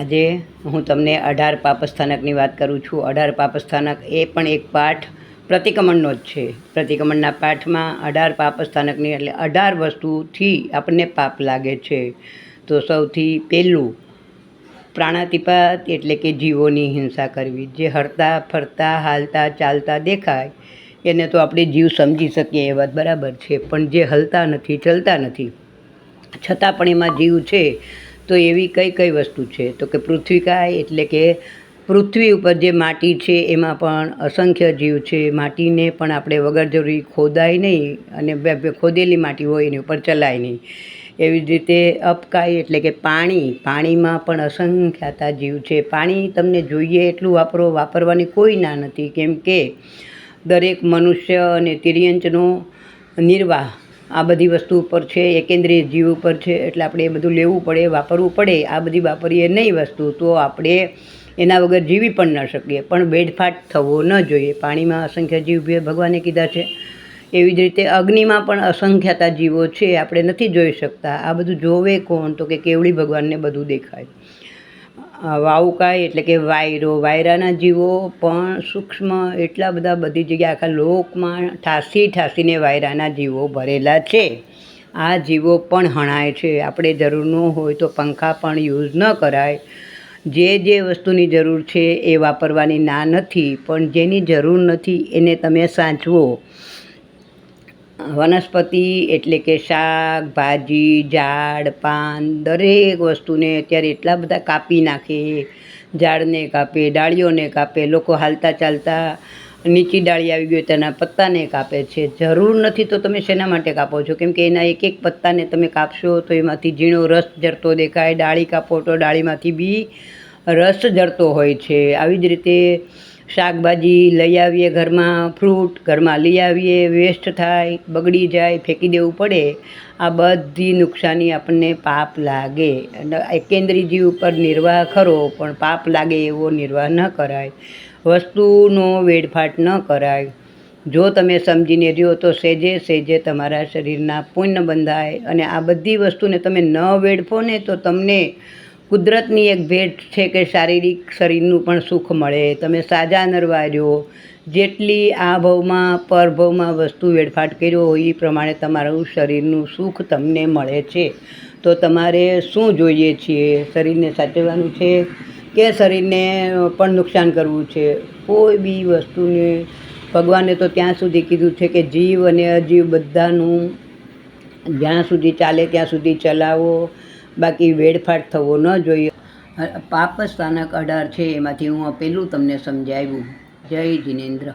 આજે હું તમને 18 પાપસ્થાનકની વાત કરું છું। 18 પાપસ્થાનક એ પણ એક પાઠ પ્રતિક્રમણનો જ છે। પ્રતિક્રમણના પાઠમાં 18 પાપસ્થાનકની એટલે 18 વસ્તુથી આપણને પાપ લાગે છે। તો સૌથી પહેલું પ્રાણાતિપાત એટલે કે જીવોની હિંસા કરવી। જે હરતા ફરતા હાલતા ચાલતા દેખાય એને તો આપણે જીવ સમજી શકીએ એ વાત બરાબર છે, પણ જે હલતા નથી ચલતા નથી છતાં પણ એમાં જીવ છે, તો એવી કઈ કઈ વસ્તુ છે? તો કે પૃથ્વીકાય એટલે કે પૃથ્વી ઉપર જે માટી છે એમાં પણ અસંખ્ય જીવ છે। માટીને પણ આપણે વગર જરૂરી ખોદાય નહીં, અને ખોદેલી માટી હોય એની ઉપર ચલાય નહીં। એવી જ રીતે અપકાય એટલે કે પાણીમાં પણ અસંખ્યાતા જીવ છે। પાણી તમને જોઈએ એટલું વાપરો, વાપરવાની કોઈ ના નથી, કેમ કે દરેક મનુષ્ય અને તિર્યંચનો નિર્વાહ આ બધી વસ્તુ ઉપર છે, એકેન્દ્રિય જીવ ઉપર છે, એટલે આપણે એ બધું લેવું પડે, વાપરવું પડે। આ બધી વાપરીએ નહીં વસ્તુ તો આપણે એના વગર જીવી પણ ન શકીએ, પણ વેડફાટ થવો ન જોઈએ। પાણીમાં અસંખ્ય જીવ ભગવાને કીધા છે। એવી જ રીતે અગ્નિમાં પણ અસંખ્યતા જીવો છે, આપણે નથી જોઈ શકતા। આ બધું જોવે કોણ? તો કે કેવળી ભગવાનને બધું દેખાય। વાયુકાય એટલે કે વાયરાના જીવો પણ સૂક્ષ્મ એટલા બધા બધી જગ્યાએ આખા લોકમાં ઠાસીને વાયરાના જીવો ભરેલા છે। આ જીવો પણ હણાય છે। આપણે જરૂર ન હોય તો પંખા પણ યુઝ ન કરાય। જે વસ્તુની જરૂર છે એ વાપરવાની ના નથી, પણ જેની જરૂર નથી એને તમે સાચવો। વનસ્પતિ એટલે કે શાકભાજી, ઝાડ, પાન, દરેક વસ્તુને અત્યારે એટલા બધા કાપી નાખે, ઝાડને કાપે, ડાળીઓને કાપે, લોકો હાલતા ચાલતા નીચી ડાળી આવી ગઈ તેના પત્તાને કાપે છે। જરૂર નથી તો તમે શેના માટે કાપો છો? કેમ કે એના એક એક પત્તાને તમે કાપશો તો એમાંથી ઝીણો રસ ઝરતો દેખાય। ડાળી કાપો તો ડાળીમાંથી બી રસ ઝરતો હોય છે। આવી જ રીતે શાકભાજી લઈ આવીએ, ઘરમાં ફ્રૂટ ઘરમાં લઈ આવીએ, વેસ્ટ થાય, બગડી જાય, ફેંકી દેવું પડે। આ બધી નુકસાની આપણને પાપ લાગે। અને એકેન્દ્રી જીવ ઉપર નિર્વાહ ખરો, પણ પાપ લાગે એવો નિર્વાહ ન કરાય, વસ્તુનો વેડફાટ ન કરાય। જો તમે સમજીને રહ્યો તો સેજે તમારા શરીરના પુણ્ય બંધાય। અને આ બધી વસ્તુને તમે ન વેડફો ને તો તમને કુદરતની એક ભેટ છે કે શારીરિક શરીરનું પણ સુખ મળે। તમે સાજા નરવા રહ્યો। જેટલી આ ભવમાં પરભવમાં વસ્તુ વેડફાટ કર્યો હોય એ પ્રમાણે તમારું શરીરનું સુખ તમને મળે છે। તો તમારે શું જોઈએ છીએ? શરીરને સાચવવાનું છે કે શરીરને પણ નુકસાન કરવું છે? કોઈ બી વસ્તુને ભગવાને તો ત્યાં સુધી કીધું છે કે જીવ અને અજીવ બધાનું જ્યાં સુધી ચાલે ત્યાં સુધી ચલાવો, બાકી વેડફાટ થવો ન જોઈએ। પાપસ્થાનક 18 છે, એમાંથી હું પહેલું તમને સમજાવ્યું। જય જિનેન્દ્ર।